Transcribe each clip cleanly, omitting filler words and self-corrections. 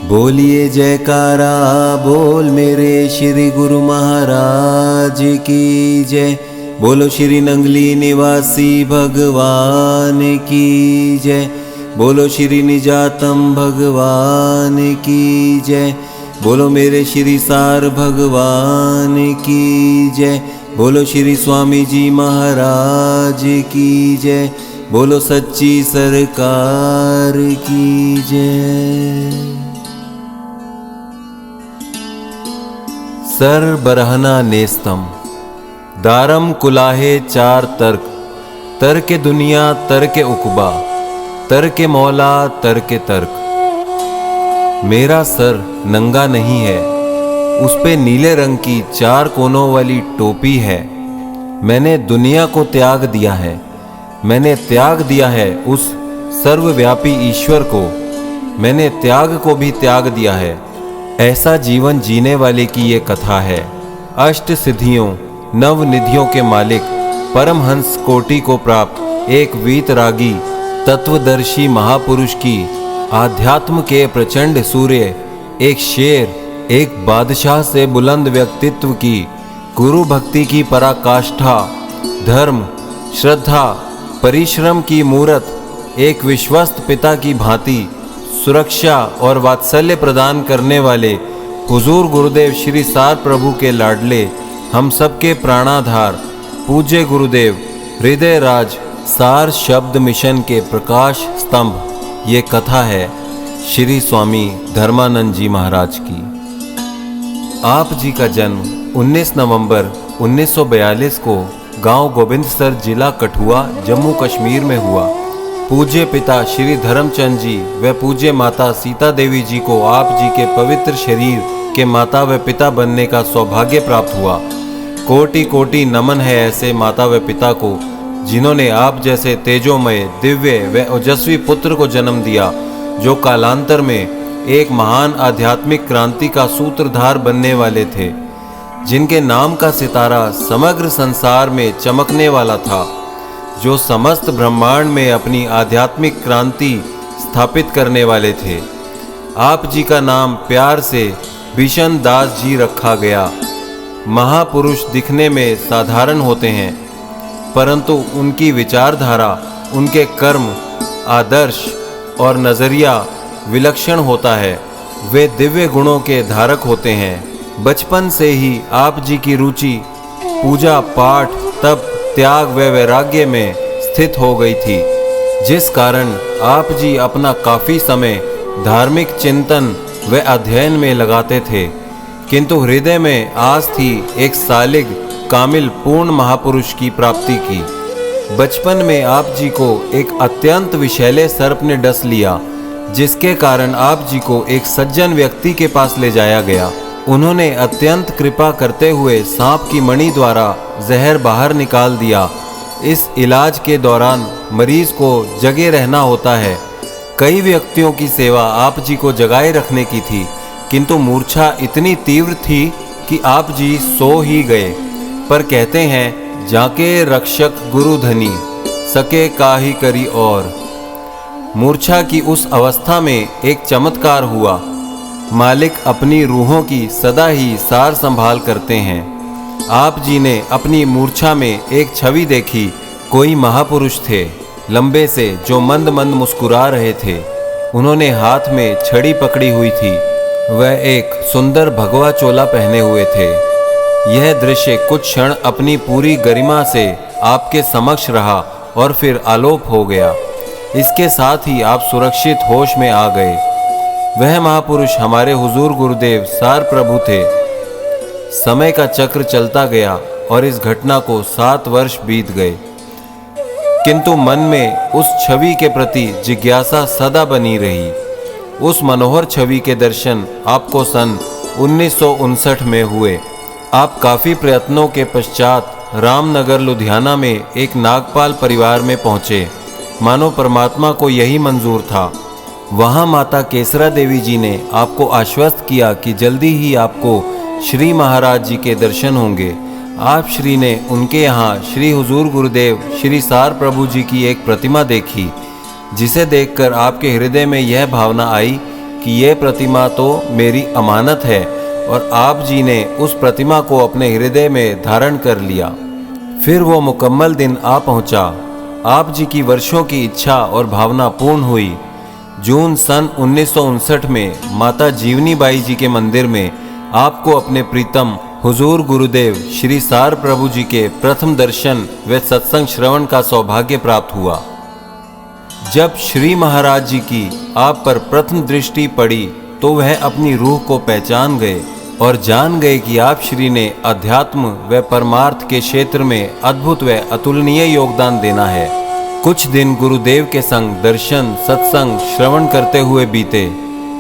बोलिए जयकारा बोल मेरे श्री गुरु महाराज की जय। बोलो श्री नंगली निवासी भगवान की जय। बोलो श्री निजातम भगवान की जय। बोलो मेरे श्री सार भगवान की जय। बोलो श्री स्वामी जी महाराज की जय। बोलो सच्ची सरकार की जय। सर बरहना नेस्तम दारम कुलाहे चार तर्क, तर्क दुनिया तर्क उकबा, तर्क मौला तर्क तर्क। मेरा सर नंगा नहीं है, उस पे नीले रंग की चार कोनों वाली टोपी है। मैंने दुनिया को त्याग दिया है, मैंने त्याग दिया है उस सर्वव्यापी ईश्वर को, मैंने त्याग को भी त्याग दिया है। ऐसा जीवन जीने वाले की ये कथा है। अष्ट सिद्धियों नव निधियों के मालिक परमहंस कोटि को प्राप्त एक वीतरागी तत्वदर्शी महापुरुष की आध्यात्म के प्रचंड सूर्य, एक शेर, एक बादशाह से बुलंद व्यक्तित्व की गुरु भक्ति की पराकाष्ठा, धर्म, श्रद्धा, परिश्रम की मूरत, एक विश्वस्त पिता की भांति सुरक्षा और वात्सल्य प्रदान करने वाले हुजूर गुरुदेव श्री सार प्रभु के लाडले, हम सबके प्राणाधार पूज्य गुरुदेव हृदय राज सार शब्द मिशन के प्रकाश स्तंभ। ये कथा है श्री स्वामी धर्मानंद जी महाराज की। आप जी का जन्म 19 नवंबर 1942 को गांव गोबिंदसर, जिला कठुआ, जम्मू कश्मीर में हुआ। पूज्य पिता श्री धर्मचंद जी व पूज्य माता सीता देवी जी को आप जी के पवित्र शरीर के माता व पिता बनने का सौभाग्य प्राप्त हुआ। कोटि कोटि नमन है ऐसे माता व पिता को जिन्होंने आप जैसे तेजोमय, दिव्य व ओजस्वी पुत्र को जन्म दिया, जो कालांतर में एक महान आध्यात्मिक क्रांति का सूत्रधार बनने वाले थे, जिनके नाम का सितारा समग्र संसार में चमकने वाला था, जो समस्त ब्रह्मांड में अपनी आध्यात्मिक क्रांति स्थापित करने वाले थे। आप जी का नाम प्यार से भीषण दास जी रखा गया। महापुरुष दिखने में साधारण होते हैं, परंतु उनकी विचारधारा, उनके कर्म, आदर्श और नज़रिया विलक्षण होता है। वे दिव्य गुणों के धारक होते हैं। बचपन से ही आप जी की रुचि पूजा पाठ, तप, त्याग व वैराग्य में स्थित हो गई थी, जिस कारण आप जी अपना काफ़ी समय धार्मिक चिंतन व अध्ययन में लगाते थे, किंतु हृदय में आस थी एक सालिग कामिल पूर्ण महापुरुष की प्राप्ति की। बचपन में आप जी को एक अत्यंत विषैले सर्प ने डस लिया, जिसके कारण आप जी को एक सज्जन व्यक्ति के पास ले जाया गया। उन्होंने अत्यंत कृपा करते हुए सांप की मणि द्वारा जहर बाहर निकाल दिया। इस इलाज के दौरान मरीज को जगे रहना होता है। कई व्यक्तियों की सेवा आप जी को जगाए रखने की थी, किंतु मूर्छा इतनी तीव्र थी कि आप जी सो ही गए। पर कहते हैं, जाके रक्षक गुरु धनी, सके काहि करी और। मूर्छा की उस अवस्था में एक चमत्कार हुआ। मालिक अपनी रूहों की सदा ही सार संभाल करते हैं। आप जी ने अपनी मूर्छा में एक छवि देखी। कोई महापुरुष थे, लंबे से, जो मंद मंद मुस्कुरा रहे थे। उन्होंने हाथ में छड़ी पकड़ी हुई थी। वह एक सुंदर भगवा चोला पहने हुए थे। यह दृश्य कुछ क्षण अपनी पूरी गरिमा से आपके समक्ष रहा और फिर आलोप हो गया। इसके साथ ही आप सुरक्षित होश में आ गए। वह महापुरुष हमारे हुजूर गुरुदेव सार प्रभु थे। समय का चक्र चलता गया और इस घटना को 7 वर्ष बीत गए, किंतु मन में उस छवि के प्रति जिज्ञासा सदा बनी रही। उस मनोहर छवि के दर्शन आपको सन 1959 में हुए। आप काफ़ी प्रयत्नों के पश्चात रामनगर लुधियाना में एक नागपाल परिवार में पहुँचे, मानो परमात्मा को यही मंजूर था। वहाँ माता केसरा देवी जी ने आपको आश्वस्त किया कि जल्दी ही आपको श्री महाराज जी के दर्शन होंगे। आप श्री ने उनके यहाँ श्री हुजूर गुरुदेव श्री सार प्रभु जी की एक प्रतिमा देखी, जिसे देखकर आपके हृदय में यह भावना आई कि यह प्रतिमा तो मेरी अमानत है और आप जी ने उस प्रतिमा को अपने हृदय में धारण कर लिया। फिर वो मुकम्मल दिन आ पहुंचा। आप जी की वर्षों की इच्छा और भावना पूर्ण हुई। जून सन 1959 में माता जीवनी बाई जी के मंदिर में आपको अपने प्रीतम हुजूर गुरुदेव श्री सार प्रभु जी के प्रथम दर्शन व सत्संग श्रवण का सौभाग्य प्राप्त हुआ। जब श्री महाराज जी की आप पर प्रथम दृष्टि पड़ी तो वह अपनी रूह को पहचान गए और जान गए कि आप श्री ने अध्यात्म व परमार्थ के क्षेत्र में अद्भुत व अतुलनीय योगदान देना है। कुछ दिन गुरुदेव के संग दर्शन सत्संग श्रवण करते हुए बीते।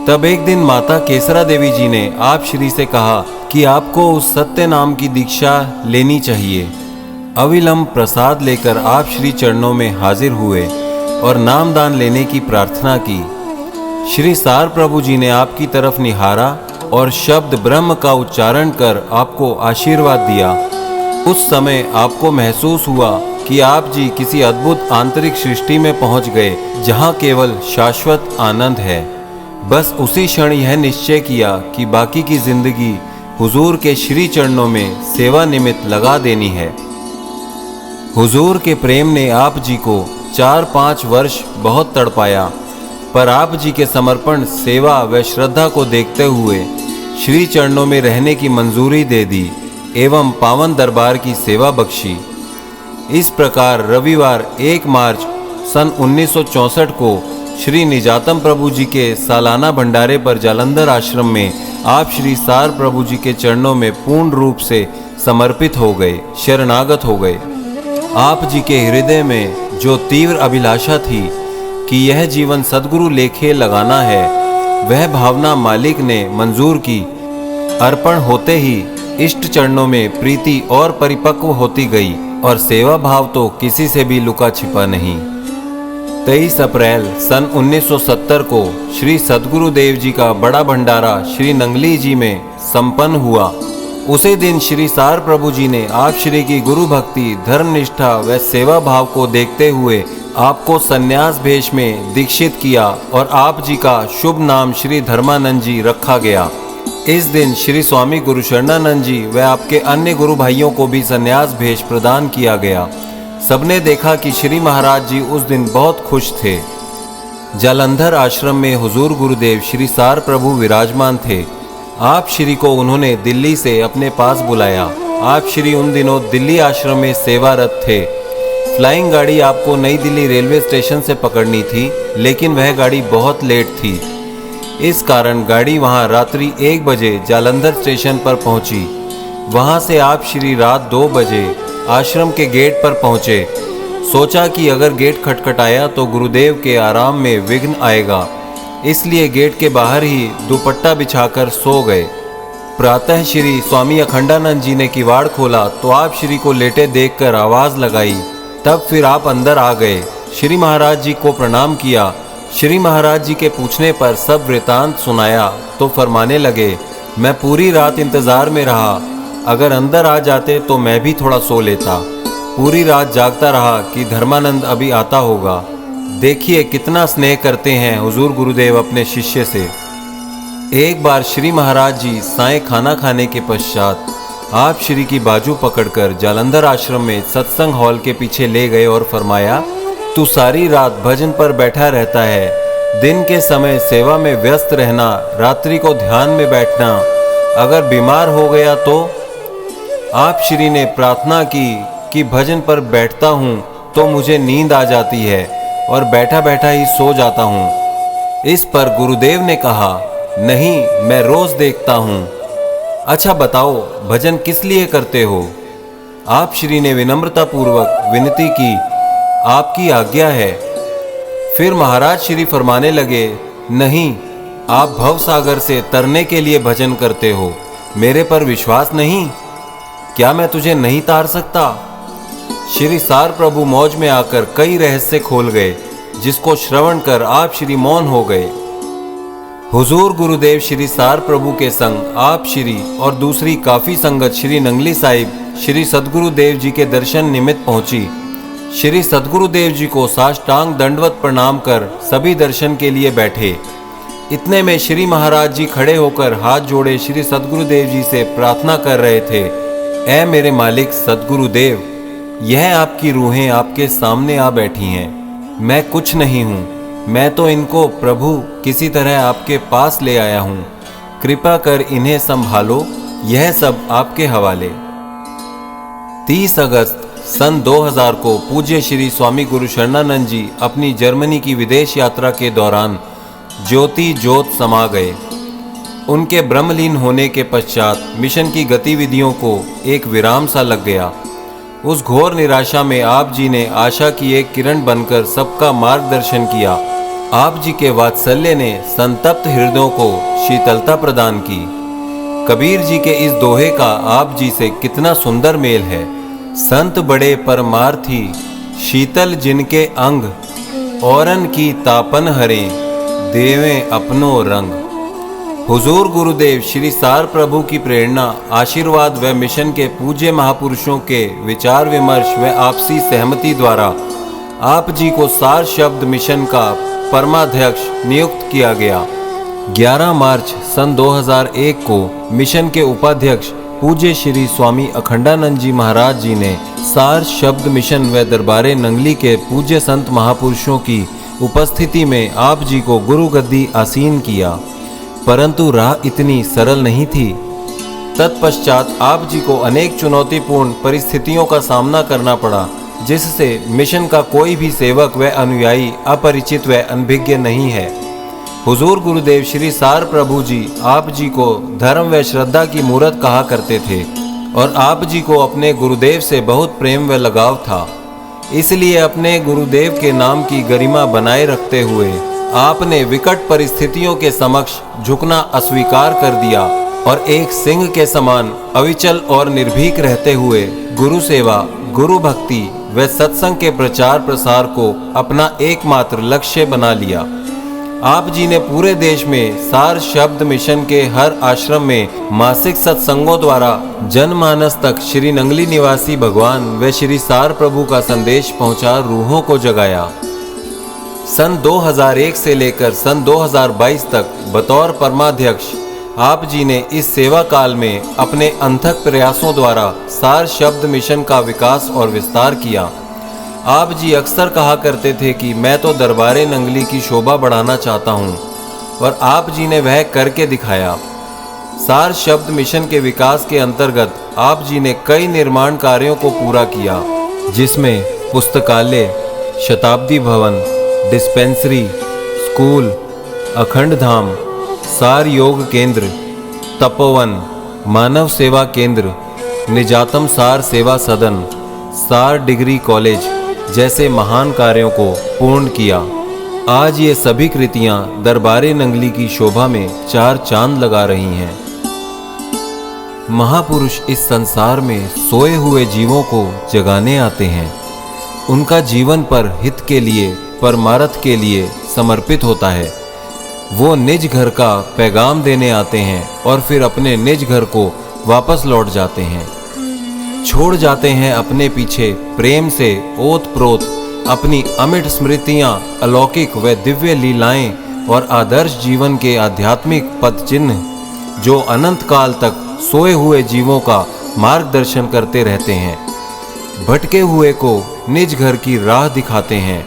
तब एक दिन माता केसरा देवी जी ने आप श्री से कहा कि आपको उस सत्य नाम की दीक्षा लेनी चाहिए। अविलंब प्रसाद लेकर आप श्री चरणों में हाजिर हुए और नामदान लेने की प्रार्थना की। श्री सार प्रभु जी ने आपकी तरफ निहारा और शब्द ब्रह्म का उच्चारण कर आपको आशीर्वाद दिया। उस समय आपको महसूस हुआ कि आप जी किसी अद्भुत आंतरिक सृष्टि में पहुंच गए जहां केवल शाश्वत आनंद है। बस उसी क्षण यह निश्चय किया कि बाकी की जिंदगी हुजूर के श्री चरणों में सेवा निमित्त लगा देनी है। हुजूर के प्रेम ने आप जी को 4-5 वर्ष बहुत तड़पाया, पर आप जी के समर्पण सेवा व श्रद्धा को देखते हुए श्री चरणों में रहने की मंजूरी दे दी एवं पावन दरबार की सेवा बख्शी। इस प्रकार रविवार 1 मार्च सन 1964 को श्री निजातम प्रभु जी के सालाना भंडारे पर जालंधर आश्रम में आप श्री सार प्रभु जी के चरणों में पूर्ण रूप से समर्पित हो गए, शरणागत हो गए। आप जी के हृदय में जो तीव्र अभिलाषा थी कि यह जीवन सद्गुरु लेखे लगाना है, वह भावना मालिक ने मंजूर की। अर्पण होते ही इष्ट चरणों में प्रीति और परिपक्व होती गई और सेवा भाव तो किसी से भी लुका छिपा नहीं। 23 अप्रैल सन 1970 को श्री सद्गुरु देव जी का बड़ा भंडारा श्री नंगली जी में संपन्न हुआ। उसी दिन श्री सार प्रभु जी ने आप श्री की गुरु भक्ति, धर्म निष्ठा व सेवा भाव को देखते हुए आपको सन्यास भेष में दीक्षित किया और आप जी का शुभ नाम श्री धर्मानंद जी रखा गया। इस दिन श्री स्वामी गुरु शरणानंद जी व आपके अन्य गुरु भाइयों को भी सन्यास भेष प्रदान किया गया। सबने देखा कि श्री महाराज जी उस दिन बहुत खुश थे। जालंधर आश्रम में हुजूर गुरुदेव श्री सार प्रभु विराजमान थे। आप श्री को उन्होंने दिल्ली से अपने पास बुलाया। आप श्री उन दिनों दिल्ली आश्रम में सेवारत थे। फ्लाइंग गाड़ी आपको नई दिल्ली रेलवे स्टेशन से पकड़नी थी, लेकिन वह गाड़ी बहुत लेट थी। इस कारण गाड़ी वहां रात्रि 1 बजे जालंधर स्टेशन पर पहुंची। वहां से आप श्री रात 2 बजे आश्रम के गेट पर पहुंचे। सोचा कि अगर गेट खटखटाया तो गुरुदेव के आराम में विघ्न आएगा, इसलिए गेट के बाहर ही दुपट्टा बिछाकर सो गए। प्रातः श्री स्वामी अखंडानंद जी ने किवाड़ खोला तो आप श्री को लेटे देखकर आवाज लगाई। तब फिर आप अंदर आ गए। श्री महाराज जी को प्रणाम किया। श्री महाराज जी के पूछने पर सब वृतांत सुनाया तो फरमाने लगे, मैं पूरी रात इंतजार में रहा, अगर अंदर आ जाते तो मैं भी थोड़ा सो लेता। पूरी रात जागता रहा कि धर्मानंद अभी आता होगा। देखिए कितना स्नेह करते हैं हुजूर गुरुदेव अपने शिष्य से। एक बार श्री महाराज जी सायं खाना खाने के पश्चात आप श्री की बाजू पकड़कर जालंधर आश्रम में सत्संग हॉल के पीछे ले गए और फरमाया, तू सारी रात भजन पर बैठा रहता है, दिन के समय सेवा में व्यस्त रहना, रात्रि को ध्यान में बैठना, अगर बीमार हो गया तो? आप श्री ने प्रार्थना की कि भजन पर बैठता हूँ तो मुझे नींद आ जाती है और बैठा बैठा ही सो जाता हूँ। इस पर गुरुदेव ने कहा, नहीं, मैं रोज देखता हूँ। अच्छा बताओ, भजन किस लिए करते हो? आप श्री ने विनम्रतापूर्वक विनती की, आपकी आज्ञा है। फिर महाराज श्री फरमाने लगे, नहीं, आप भव सागर से तरने के लिए भजन करते हो, मेरे पर विश्वास नहीं? क्या मैं तुझे नहीं तार सकता? श्री सार प्रभु मौज में आकर कई रहस्य खोल गए, जिसको श्रवण कर आप श्री मौन हो गए। हुजूर गुरुदेव श्री सार प्रभु के संग आप श्री और दूसरी काफी संगत श्री नंगली साहिब श्री सद्गुरु देव जी के दर्शन निमित्त पहुंची। श्री सद्गुरु देव जी को साष्टांग दंडवत प्रणाम कर सभी दर्शन के लिए बैठे। इतने में श्री महाराज जी खड़े होकर हाथ जोड़े श्री सद्गुरुदेव जी से प्रार्थना कर रहे थे, ऐ मेरे मालिक सद्गुरुदेव, यह आपकी रूहें आपके सामने आ बैठी हैं। मैं कुछ नहीं हूँ, मैं तो इनको प्रभु किसी तरह आपके पास ले आया हूँ। कृपा कर इन्हें संभालो, यह सब आपके हवाले। 30 अगस्त सन 2000 को पूज्य श्री स्वामी गुरु शरणानंद जी अपनी जर्मनी की विदेश यात्रा के दौरान ज्योति ज्योत समा गए। उनके ब्रह्मलीन होने के पश्चात मिशन की गतिविधियों को एक विराम सा लग गया। उस घोर निराशा में आप जी ने आशा की एक किरण बनकर सबका मार्गदर्शन किया। आप जी के वात्सल्य ने संतप्त हृदयों को शीतलता प्रदान की। कबीर जी के इस दोहे का आप जी से कितना सुंदर मेल है। संत बड़े परमार्थी, शीतल जिनके अंग, औरन की तापन हरे, देवें अपनो रंग। हुजूर गुरुदेव श्री सार प्रभु की प्रेरणा, आशीर्वाद व मिशन के पूज्य महापुरुषों के विचार विमर्श व आपसी सहमति द्वारा आप जी को सार शब्द मिशन का परमाध्यक्ष नियुक्त किया गया। 11 मार्च सन 2001 को मिशन के उपाध्यक्ष पूज्य श्री स्वामी अखंडानंद जी महाराज जी ने सार शब्द मिशन व दरबारे नंगली के पूज्य संत महापुरुषों की उपस्थिति में आप जी को गुरु गद्दी आसीन किया। परंतु राह इतनी सरल नहीं थी। तत्पश्चात आप जी को अनेक चुनौतीपूर्ण परिस्थितियों का सामना करना पड़ा, जिससे मिशन का कोई भी सेवक व अनुयायी अपरिचित व अनभिज्ञ नहीं है। हुजूर गुरुदेव श्री सार प्रभु जी आप जी को धर्म व श्रद्धा की मूरत कहा करते थे और आप जी को अपने गुरुदेव से बहुत प्रेम व लगाव था। इसलिए अपने गुरुदेव के नाम की गरिमा बनाए रखते हुए आपने विकट परिस्थितियों के समक्ष झुकना अस्वीकार कर दिया और एक सिंह के समान अविचल और निर्भीक रहते हुए गुरु सेवा, गुरु भक्ति व सत्संग के प्रचार प्रसार को अपना एकमात्र लक्ष्य बना लिया। आप जी ने पूरे देश में सार शब्द मिशन के हर आश्रम में मासिक सत्संगों द्वारा जनमानस तक श्री नंगली निवासी भगवान व श्री सार प्रभु का संदेश पहुंचा रूहों को जगाया। सन 2001 से लेकर सन 2022 तक बतौर परमाध्यक्ष आप जी ने इस सेवा काल में अपने अथक प्रयासों द्वारा सार शब्द मिशन का विकास और विस्तार किया। आप जी अक्सर कहा करते थे कि मैं तो दरबारे नंगली की शोभा बढ़ाना चाहता हूँ, और आप जी ने वह करके दिखाया। सार शब्द मिशन के विकास के अंतर्गत आप जी ने कई निर्माण कार्यों को पूरा किया, जिसमें पुस्तकालय, शताब्दी भवन, डिस्पेंसरी, स्कूल, अखंड धाम, सार योग केंद्र, तपोवन, मानव सेवा केंद्र, निजातम सार सेवा सदन, सार डिग्री कॉलेज जैसे महान कार्यों को पूर्ण किया। आज ये सभी कृतियां दरबारे नंगली की शोभा में 4 चांद लगा रही हैं। महापुरुष इस संसार में सोए हुए जीवों को जगाने आते हैं। उनका जीवन पर हित के लिए, परमार्थ के लिए समर्पित होता है। वो निज घर का पैगाम देने आते हैं और फिर अपने निज घर को वापस लौट जाते हैं। छोड़ जाते हैं अपने पीछे प्रेम से ओत प्रोत अपनी अमिट स्मृतियां, अलौकिक व दिव्य लीलाएं और आदर्श जीवन के आध्यात्मिक पद चिन्ह, जो अनंत काल तक सोए हुए जीवों का मार्गदर्शन करते रहते हैं। भटके हुए को निज घर की राह दिखाते हैं।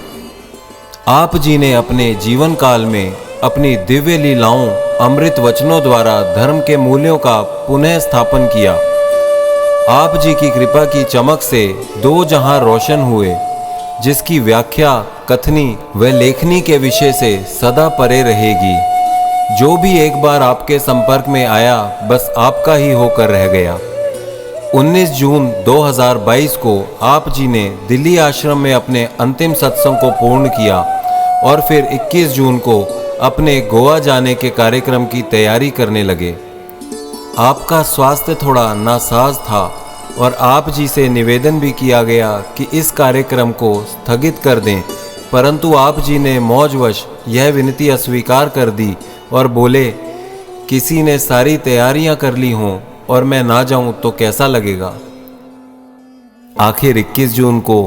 आप जी ने अपने जीवन काल में अपनी दिव्य लीलाओं, अमृत वचनों द्वारा धर्म के मूल्यों का पुनः स्थापन किया। आप जी की कृपा की चमक से 2 जहां रोशन हुए, जिसकी व्याख्या, कथनी व लेखनी के विषय से सदा परे रहेगी। जो भी एक बार आपके संपर्क में आया, बस आपका ही होकर रह गया। 19 जून 2022 को आप जी ने दिल्ली आश्रम में अपने अंतिम सत्संग को पूर्ण किया और फिर 21 जून को अपने गोवा जाने के कार्यक्रम की तैयारी करने लगे। आपका स्वास्थ्य थोड़ा नासाज था और आप जी से निवेदन भी किया गया कि इस कार्यक्रम को स्थगित कर दें, परंतु आप जी ने मौजवश यह विनती अस्वीकार कर दी और बोले, किसी ने सारी तैयारियां कर ली हों और मैं ना जाऊं तो कैसा लगेगा। आखिर 21 जून को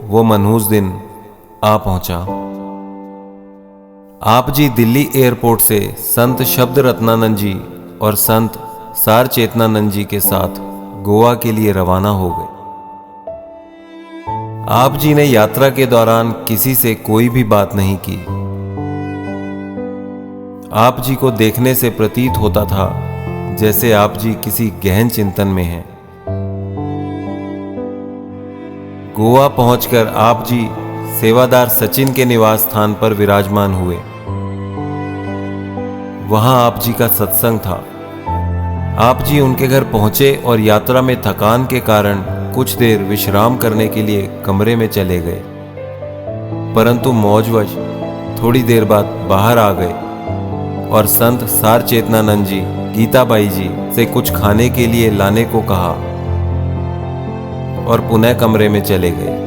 वो मनहूस दिन आ पहुंचा। आप जी दिल्ली एयरपोर्ट से संत शब्द रत्नानंद जी और संत सार चेतनानंद जी के साथ गोवा के लिए रवाना हो गए। आप जी ने यात्रा के दौरान किसी से कोई भी बात नहीं की। आप जी को देखने से प्रतीत होता था जैसे आप जी किसी गहन चिंतन में हैं। गोवा पहुंचकर आप जी सेवादार सचिन के निवास स्थान पर विराजमान हुए। वहां आप जी का सत्संग था। आप जी उनके घर पहुंचे और यात्रा में थकान के कारण कुछ देर विश्राम करने के लिए कमरे में चले गए, परंतु मौजवश थोड़ी देर बाद बाहर आ गए और संत सार चेतनानंद जी गीताबाई जी से कुछ खाने के लिए लाने को कहा और पुनः कमरे में चले गए।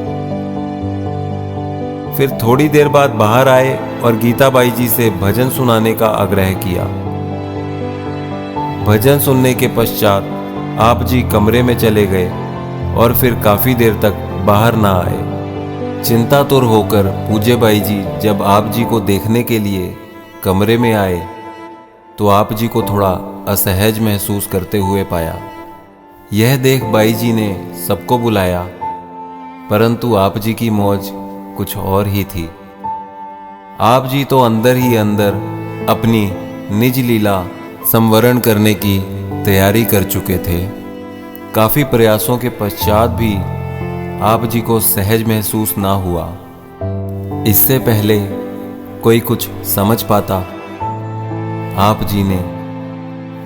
फिर थोड़ी देर बाद बाहर आए और गीताबाई जी से भजन सुनाने का आग्रह किया। भजन सुनने के पश्चात आप जी कमरे में चले गए और फिर काफी देर तक बाहर ना आए। चिंतातुर होकर पूज्य बाई जी जब आप जी को देखने के लिए कमरे में आए तो आप जी को थोड़ा असहज महसूस करते हुए पाया। यह देख बाई जी ने सबको बुलाया, परंतु आप जी की मौज कुछ और ही थी। आप जी तो अंदर ही अंदर अपनी निज लीला संवरण करने की तैयारी कर चुके थे। काफी प्रयासों के पश्चात भी आप जी को सहज महसूस ना हुआ। इससे पहले कोई कुछ समझ पाता, आप जी ने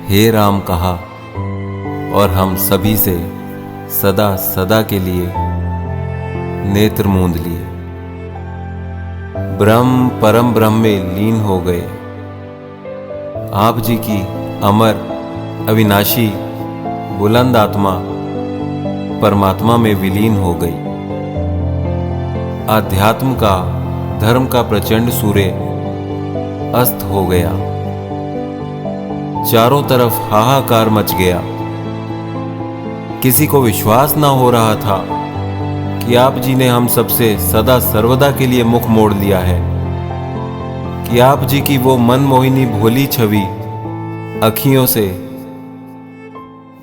हे राम कहा और हम सभी से सदा सदा के लिए नेत्र मूंद लिए। ब्रह्म परम ब्रह्म में लीन हो गए। आप जी की अमर अविनाशी बुलंद आत्मा परमात्मा में विलीन हो गई। आध्यात्म का धर्म का प्रचंड सूर्य अस्त हो गया। चारों तरफ हाहाकार मच गया। किसी को विश्वास ना हो रहा था कि आप जी ने हम सबसे सदा सर्वदा के लिए मुख मोड़ लिया है, कि आप जी की वो मनमोहिनी भोली छवि अखियों से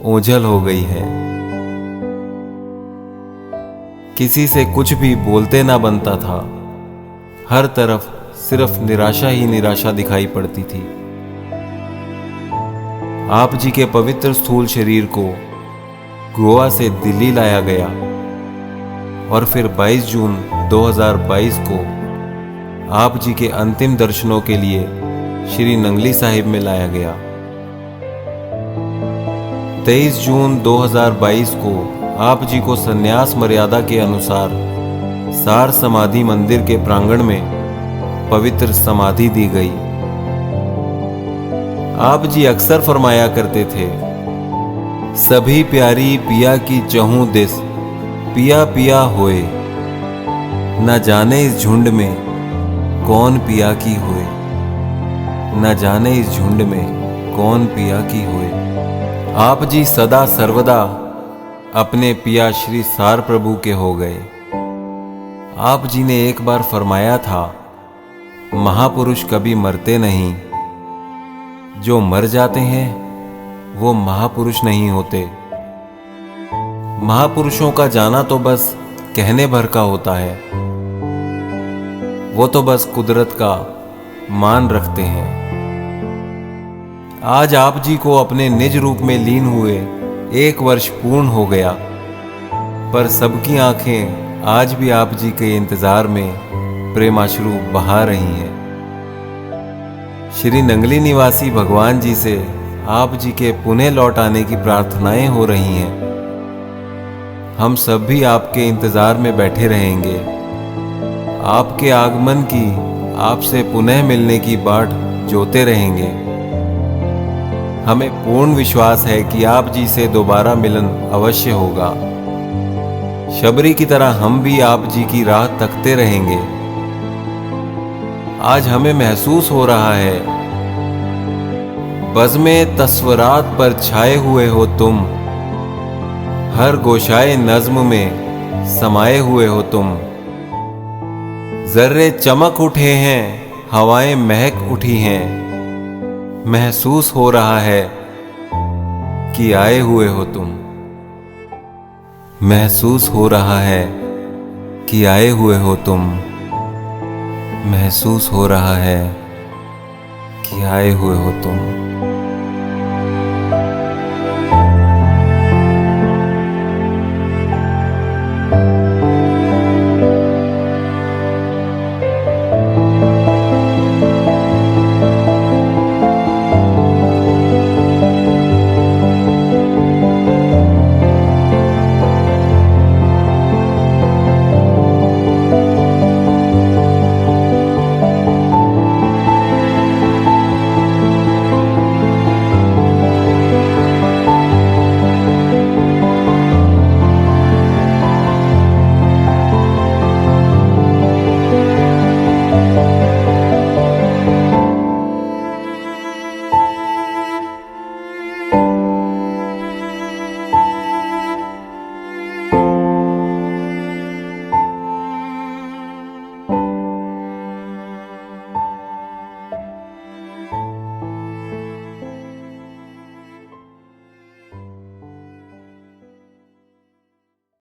ओझल हो गई है। किसी से कुछ भी बोलते ना बनता था। हर तरफ सिर्फ निराशा ही निराशा दिखाई पड़ती थी। आप जी के पवित्र स्थूल शरीर को गोवा से दिल्ली लाया गया और फिर 22 जून 2022 को आप जी के अंतिम दर्शनों के लिए श्री नंगली साहिब में लाया गया। 23 जून 2022 को आप जी को संन्यास मर्यादा के अनुसार सार समाधि मंदिर के प्रांगण में पवित्र समाधि दी गई। आप जी अक्सर फरमाया करते थे, सभी प्यारी पिया की चहूं दिस पिया पिया होए, न जाने इस झुंड में कौन पिया की होए, न जाने इस झुंड में कौन पिया की होए। आप जी सदा सर्वदा अपने पिया श्री सार प्रभु के हो गए। आप जी ने एक बार फरमाया था, महापुरुष कभी मरते नहीं, जो मर जाते हैं वो महापुरुष नहीं होते। महापुरुषों का जाना तो बस कहने भर का होता है, वो तो बस कुदरत का मान रखते हैं। आज आप जी को अपने निज रूप में लीन हुए 1 वर्ष पूर्ण हो गया, पर सबकी आंखें आज भी आप जी के इंतजार में प्रेमाश्रु बहा रही हैं। श्री नंगली निवासी भगवान जी से आप जी के पुनः लौट आने की प्रार्थनाएं हो रही हैं। हम सब भी आपके इंतजार में बैठे रहेंगे। आपके आगमन की, आपसे पुनः मिलने की बाट जोते रहेंगे। हमें पूर्ण विश्वास है कि आप जी से दोबारा मिलन अवश्य होगा। शबरी की तरह हम भी आप जी की राह तकते रहेंगे। आज हमें महसूस हो रहा है, बज़्मे तस्वरात पर छाए हुए हो तुम, हर गोशाए नज्म में समाये हुए हो तुम। जर्रे चमक उठे हैं हवाएं महक उठी हैं। महसूस हो रहा है कि आए हुए हो तुम। महसूस हो रहा है कि आए हुए हो तुम। महसूस हो रहा है कि आए हुए हो तुम।